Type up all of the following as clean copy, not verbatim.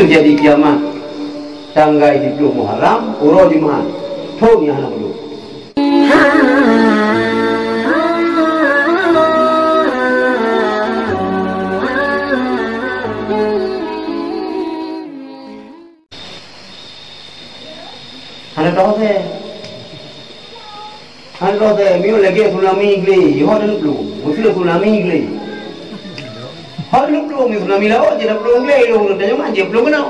terjadi kiamat tanggal 10 Muharram uro Jumaat thon yang nak dulu Halo deh, mio lagi tsunami geli, hot lu, mesti tsunami geli. Hot lu tsunami laut, jadi belum geli, lu tanya macam belum kenal.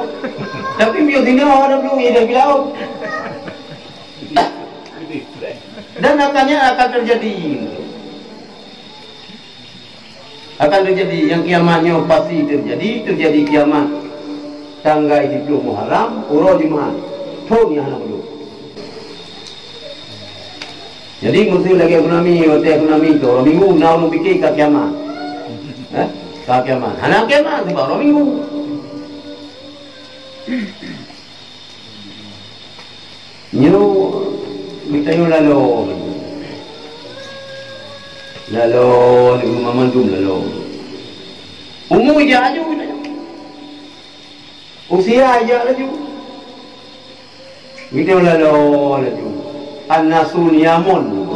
Tapi mio sini hot lu, jadi bilau. Dan akan terjadi yang kiamatnya pasti terjadi kiamat tanggal 10 Muharram uro Jumaat thon yang nak dulu jadi mesti lagi ekonomi itu orang minggu nak fikir ke kiamat ke kiamat anak kiamat tu orang minggu nyu kita lalu ni mama dum lalu umur je aju kita usia aja laju kita lalu an-nasun yamun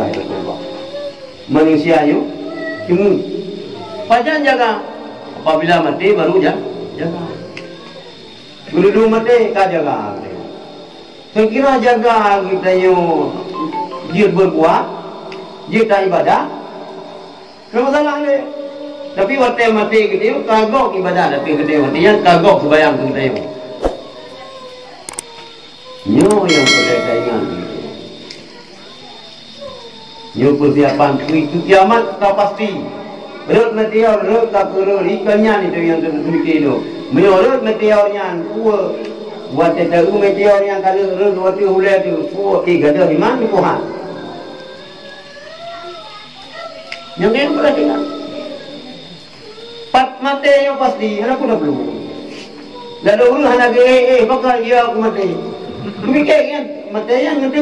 manusia itu cuma pajan jaga apabila mati baru jaga dulu mati ka jaga saya kira jaga kita yo dia berbuat dia ibadah kenapa salah ni tapi waktu mati kita kagok ibadah tapi kita mati yang kagok sembahyang kita yo nyo yang boleh ingat nyo persiapan itu kiamat tak pasti rot meteor rot tak kerur ikannya itu yang terjadi itu menyorot meteornya kuat buat tahu meteor yang kalau rot waktu hulai itu kuat gada iman Tuhan yang ini boleh ingat pat mati yang pasti anak pun dah belum lalu urus anak bakal dia aku mati mikirkan mati yang ngerti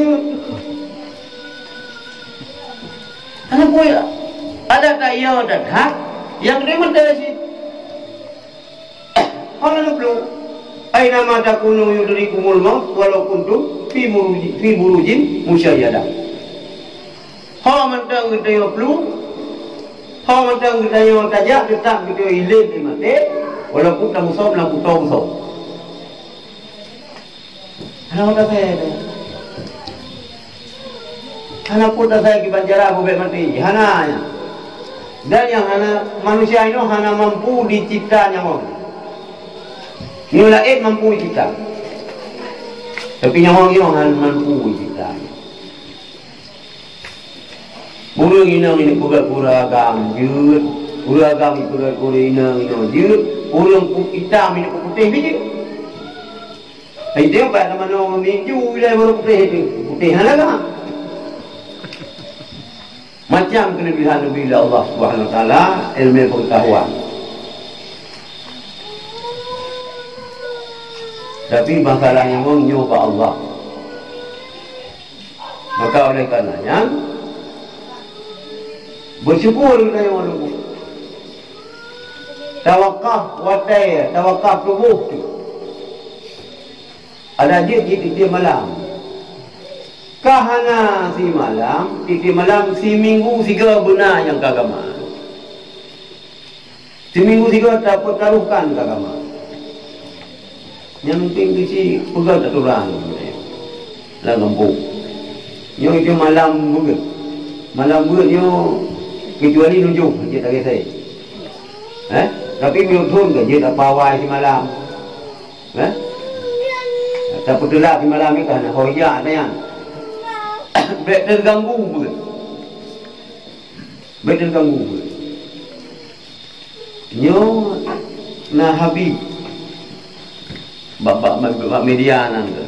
anak pun ada kaya ada hak yang dia mati sih kalau belum aina ma takunu yudrikumul maut walau kuntum fi burujin musyayyadah ha mentang kita belum ha mentang kita yang tajak tetap kita hilang di mati walaupun tak musuh lampu tahu musuh anak dah saya anak pun dah saya di Banjarah bobek mati hananya dan yang hana manusia ini hana mampu diciptanya nyawa lain mampu dicipta tapi nyawa ini hana mampu dicipta burung ini pura-pura agam jut pura agam pura-pura ini jut burung hitam ini putih biji dia apa nama orang minggu wilayah baru putih halaga macam kelebihan Nabi Allah Subhanahu Wa Taala ilmu pengetahuan tapi masalahnya menyoba Allah maka oleh karenanya bersyukur kita yang menunggu tawakaf watai tawakaf tubuh ada dia malam kahana si malam titi malam si minggu siga benar yang kagama si minggu siga dapat taruhkan kagama yang penting si pegang tak turang lah gempuk nyo itu malam buat nyo kecuali nunjuk dia tak kisah tapi miutun ke dia tak pawai si malam tak petulah si malam ni kan hoya ada yang baik terganggu pun nyo na Habib bapak media nanti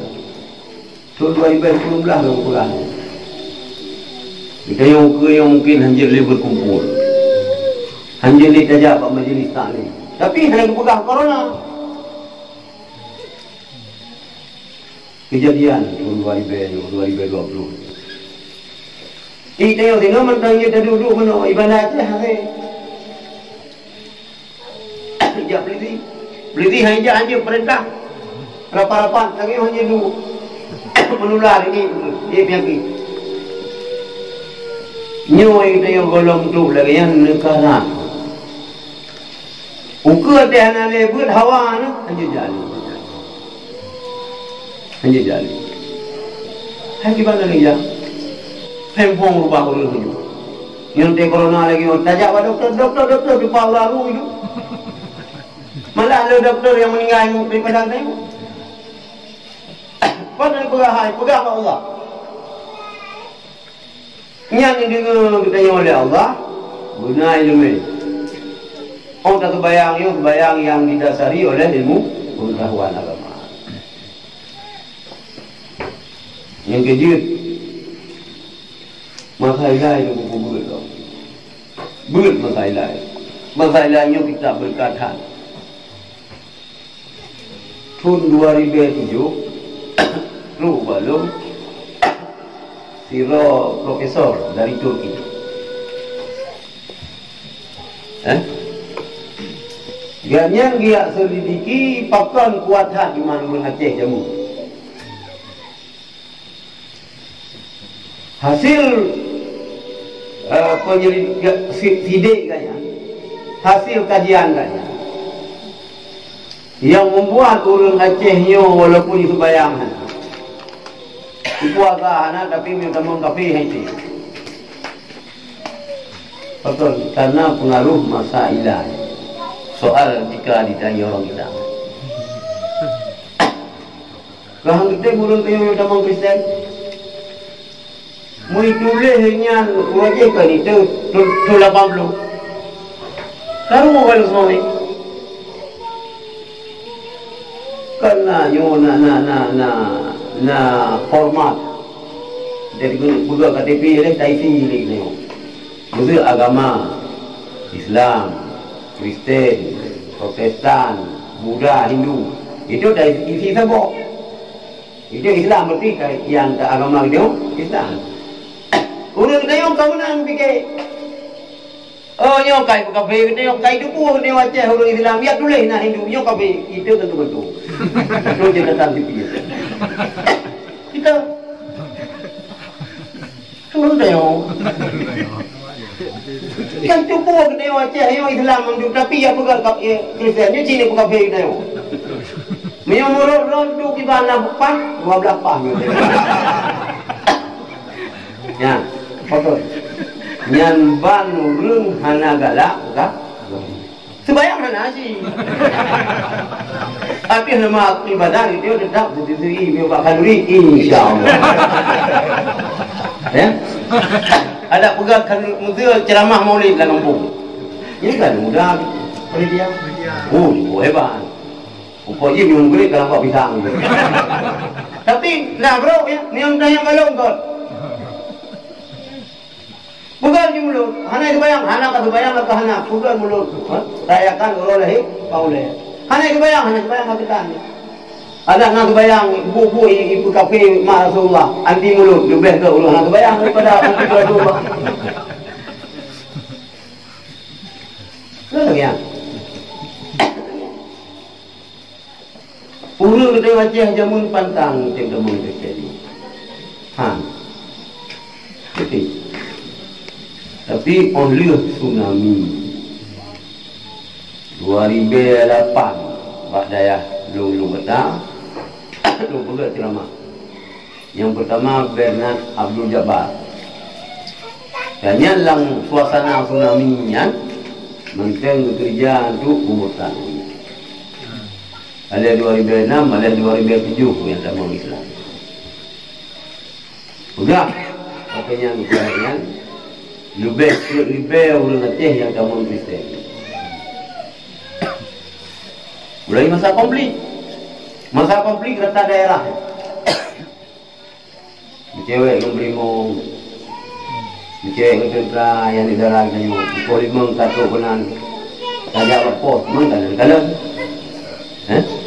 tu 2019 pulang kita yang mungkin hanya lebih berkumpul hanya ni saja pak majlis taklim tapi hanya pegang corona kejadian 2020 Kita yang tinggal mentangnya dah duduk mana ibadah aja hari. Sekejap beli hanya perintah Rapat-rapat lagi hanya dulu menular ini dia penyakit. Nyoy kita yang golong tu lagi yang negara. Ukur dia nak lebut hawa na hanya jali. Hai gimana ni ya? Pempong rubah orang tu. Yang te corona lagi orang tajak pada doktor di Paularu itu. Malah ada doktor yang meninggal di padang tengok. Pada pegang Allah. Yang kita oleh Allah guna ilmu. Orang tak kebayang yang didasari oleh ilmu pengetahuan agama. Yang kejut masalah itu bukan berat masalahnya kita berkata tahun 2007 lu belum siro profesor dari Turki ganyan dia selidiki pakan kuat di mana Aceh jamu hasil penyelidikan sidik kayaknya hasil kajian kayaknya yang membuat orang Acehnya walaupun sebayangan puasa anak tapi minta mengkapi hati betul karena pengaruh masalah soal jika ditanya orang kita kahang kita mulun kayo minta meng Kristen mau tulisnya wajah kan itu tu 80 lalu mau kalau semua ni karena yo na format dari guna KTP ni taisi ni betul agama Islam Kristen Protestan Buddha Hindu itu dari isi sebab itu Islam berarti yang agama itu Islam. Orang tengok kamu nak fikir. Oh nyokai kafe, nyokai itu pun dia Aceh orang Islam dia tulis nak Hindu nyokai itu tentu betul. Itu je datang di pinggir. Kita turun tengok. Kan tu pun dia Aceh yang Islam mendu tapi ya pegang Kristiannya sini pegang kafe tengok. Memang murut tu kita nak bukan 12 pah. Ya. Betul. Nyan ban urung hana galak ka? Sebayang hana sih. Tapi nama ibadah itu tetap diri biar kalori insya-Allah. Ya. Ada pegang muda ceramah Maulid dalam kampung. Ini kan mudah dia. Oh, hebat. Upaya yang boleh kalau kau pisang. Tapi nah bro ya, ni yang balong kau. Bukan di mulut, hana itu bayang, hana kata bayang kata hana, bukan mulut. Rayakan orang lahir, kau leh. Hana itu bayang kata tanya. Ada nak bayang ibu kafe Rasulullah, anti mulut, lebih ke ulah nak bayang daripada anti Rasulullah. Betul ya. Urang kita Aceh jamun pantang kita jamun terjadi. Tapi oleh tsunami 2008 Pak Dayah Lung Betang Lung Pegat ceramah. Yang pertama Bernard Abdul Jabbar. Dan lang suasana tsunami nya menteng kerja untuk umutan. Ada 2006, ada 2007 yang sama Islam. Udah, makanya misalnya lebih orang Aceh yang kamu Kristen. Mulai masa konflik rata daerah. Cewek yang berimong, cewek yang tentera yang di dalam kayu, polimeng satu penan, tajak lepos, mengkan kalau,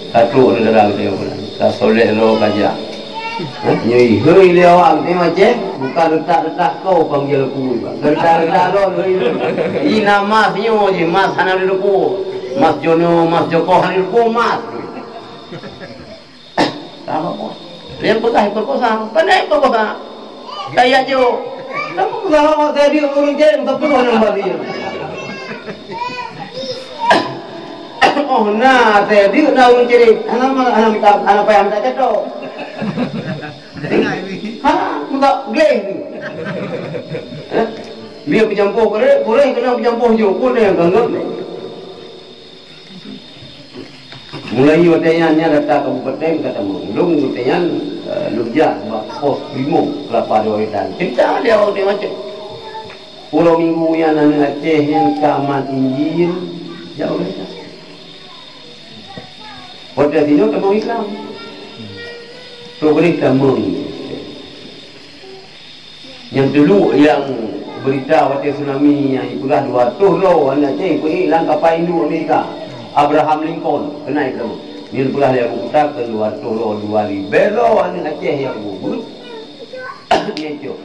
satu di dalam kayu penan, kasoleh lo kajak. Nyui hei dia awak ni macam bukan letak kau panggil aku letak lo ini nama sio je mas hana di deku mas Jono mas Joko hana di deku mas Tak apa-apa. Yang perkosa, pandai perkosa. Kayak je. Kenapa kalau saya dia orang jeng tapi orang balik. Oh nah, saya dia nak orang ceri. Anak minta anak payah minta cetok. Minta gleng. Dia pencampur boleh kena pencampur je pun yang ganggap. Mulai wateyannya datang kabupaten kata Menglung, wateyan Lugja, Pos Bimo, Kelapa Dua Wetan. Cerita dia orang macam Pulau Minggu yang anak Aceh yang Kaman Injil, jauh dah. Pada sini temang Islam. So berita yang dulu yang berita waktu tsunami yang itulah 200 loh anak Aceh pergi hilang kapal Hindu Amerika. Abraham Lincoln kena itu. Ni pula dia buka ke luar tolo 2000 belo anak Aceh yang gugur. Ni tu.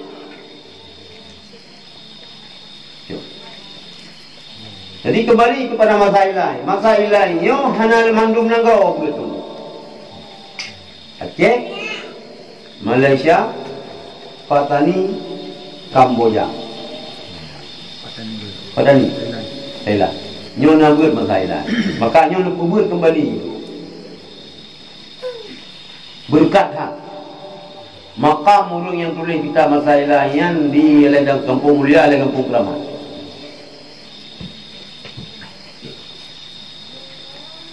Jadi kembali kepada masalah. Masalah yo hanal mandum nangro begitu. Aceh, Malaysia, Patani, Kamboja. Patani. Thailand. Nyo nak buat masalah. Maka nyo nak buat kembali. Berkat hak. Maka murung yang tulis kita masalah yang di ledang Kampung Mulia, ledang Kampung Keramat.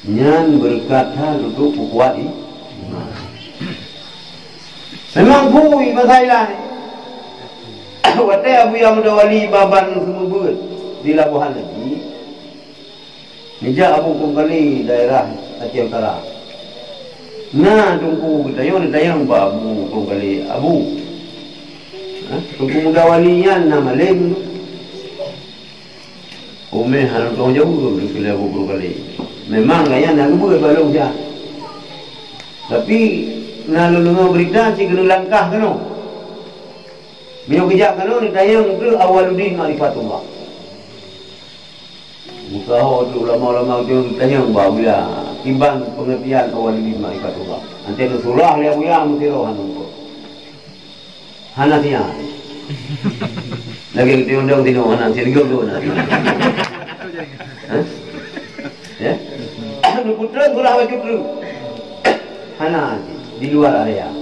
Nyan berkat hak duduk kuat ini. Memang bui masalah ni. Watai Abu yang wali baban semua buat di Labuhan lagi. Nijak Abu kembali daerah Aceh Utara. Nah, tunggu kita yang datang Abu kembali Abu. Tunggu muda walian nama lem. Umeh halau tong jauh kali Abu kembali. Memang gaya nak buat balong dia. Tapi nak lalu berita si kena langkah kena. Minyak kejap kena ni tayang tu Awaluddin Ma'rifatullah. Mukaho tu ulama-ulama tu tanya bahawa timbang pengertian Awaluddin Ma'rifatullah. Nanti tu surah dia buya mesti roh hantu. Hanasnya. Lagi kita undang tino hanas sergap tu nak. Ya. Nu putra surah wajib tu. Hanas di luar area.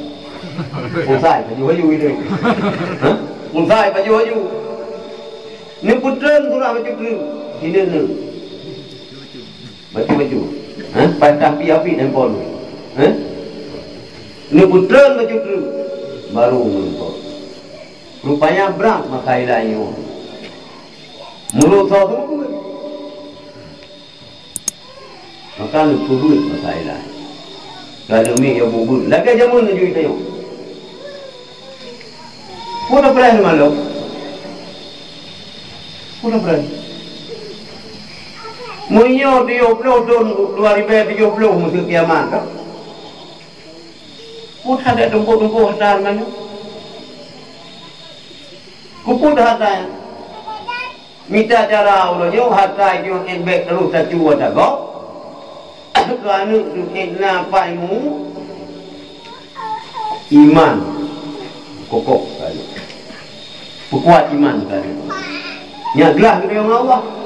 Pusai baju itu. Pusai baju. Ni putra surah wajib tu. Ini ni, baju, pantang api dan pol, ni putra baju tu baru muncul. Rupanya berat masalah ini. Mulut saya tu pun, maka ni kubur masalah. Kalau ni yang kubur, lagi jamun ni juga yo. Pun apa yang malu? Pun apa? Munyo 30 tahun 2030 musuh kiamat kan? Pun ada tumpuk-tumpuk harta mana? Kuput harta. Minta cara ulunyo harta itu enbek terus satu ada go. Kerana inna paimu iman kokoh kali. Kuat iman kali. Nya gelah kita yang Allah.